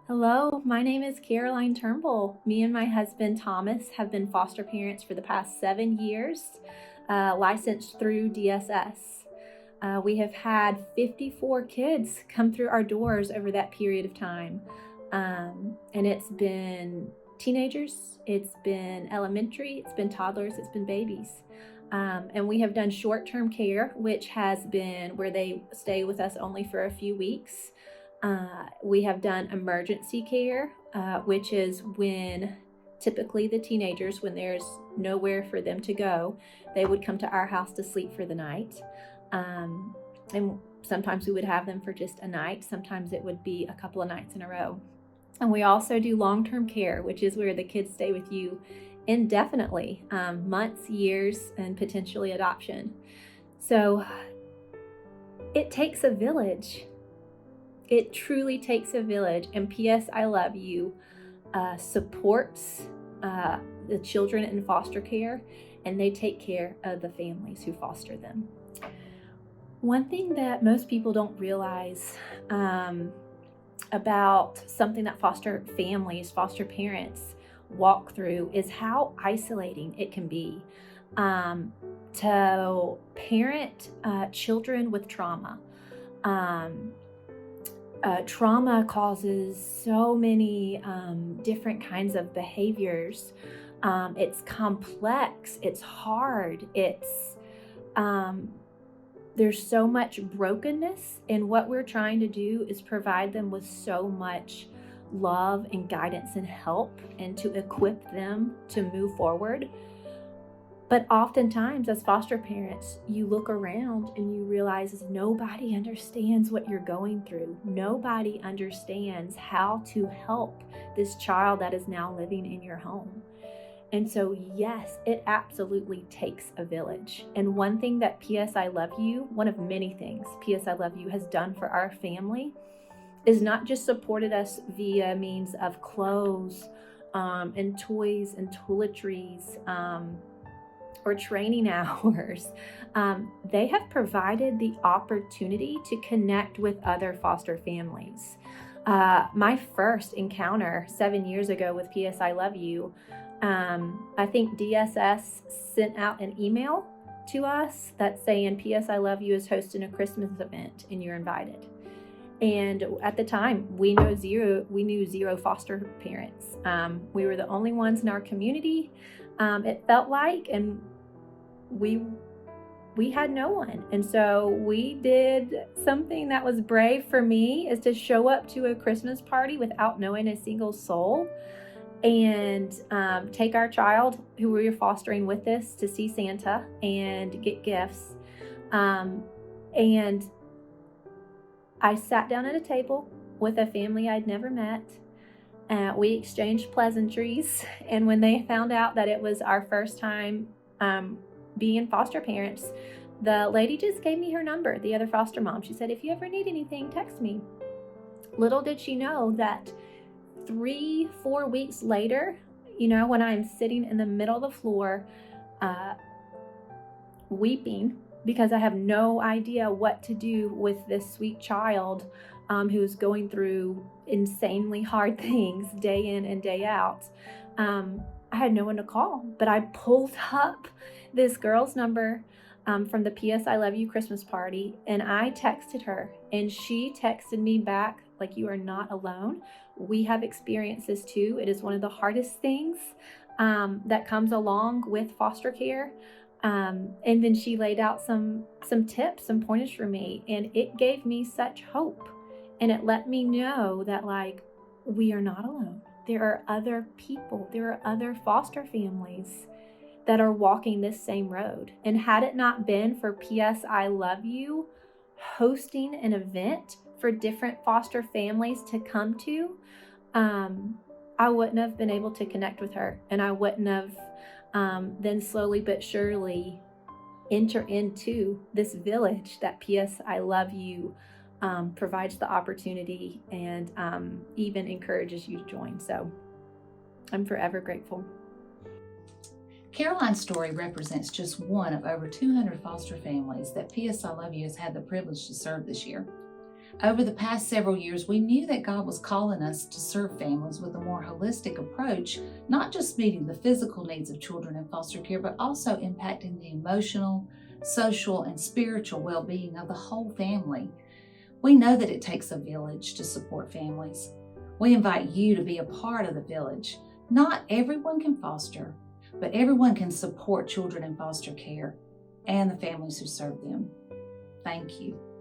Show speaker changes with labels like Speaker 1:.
Speaker 1: Hello, my name is Caroline Turnbull. Me and my husband Thomas have been foster parents for the past 7 years, licensed through DSS. We have had 54 kids come through our doors over that period of time. And it's been teenagers, it's been elementary, it's been toddlers, it's been babies. And we have done short-term care, which has been where they stay with us only for a few weeks. We have done emergency care, which is when typically the teenagers, when there's nowhere for them to go, they would come to our house to sleep for the night. And sometimes we would have them for just a night. Sometimes it would be a couple of nights in a row. And we also do long-term care, which is where the kids stay with you indefinitely, months, years, and potentially adoption. So it takes a village. It truly takes a village, and P.S. I Love You supports the children in foster care, and they take care of the families who foster them. One thing that most people don't realize about something that foster families, foster parents walk through is how isolating it can be to parent children with trauma. Trauma causes so many different kinds of behaviors. It's complex, it's hard, there's so much brokenness, and what we're trying to do is provide them with so much love and guidance and help, and to equip them to move forward. But oftentimes as foster parents, you look around and you realize nobody understands what you're going through. Nobody understands how to help this child that is now living in your home. And so, yes, it absolutely takes a village. And one thing that P.S. I Love You, one of many things P.S. I Love You has done for our family, is not just supported us via means of clothes and toys and toiletries, or training hours. They have provided the opportunity to connect with other foster families. My first encounter 7 years ago with P.S. I Love You, I think DSS sent out an email to us that's saying P.S. I Love You is hosting a Christmas event and you're invited. And at the time, we knew zero foster parents. We were the only ones in our community, it felt like, and we had no one. And so we did something that was brave for me, is to show up to a Christmas party without knowing a single soul, and take our child who we were fostering with us to see Santa and get gifts. And I sat down at a table with a family I'd never met. We exchanged pleasantries, and when they found out that it was our first time being foster parents, the lady just gave me her number, the other foster mom. She said, if you ever need anything, text me. Little did she know that 3-4 weeks later, when I'm sitting in the middle of the floor weeping because I have no idea what to do with this sweet child who is going through insanely hard things day in and day out, I had no one to call. But I pulled up this girl's number from the P.S. I Love You Christmas party, and I texted her, and she texted me back like, you are not alone. We have experienced this too. It is one of the hardest things that comes along with foster care. And then she laid out some tips, some pointers for me, and it gave me such hope. And it let me know that, we are not alone. There are other people, there are other foster families that are walking this same road. And had it not been for P.S. I Love You hosting an event for different foster families to come to, I wouldn't have been able to connect with her, and I wouldn't have then slowly but surely enter into this village that P.S. I Love You provides the opportunity and even encourages you to join. So I'm forever grateful.
Speaker 2: Caroline's story represents just one of over 200 foster families that P.S. I Love You has had the privilege to serve this year. Over the past several years, we knew that God was calling us to serve families with a more holistic approach, not just meeting the physical needs of children in foster care, but also impacting the emotional, social, and spiritual well-being of the whole family. We know that it takes a village to support families. We invite you to be a part of the village. Not everyone can foster, but everyone can support children in foster care and the families who serve them. Thank you.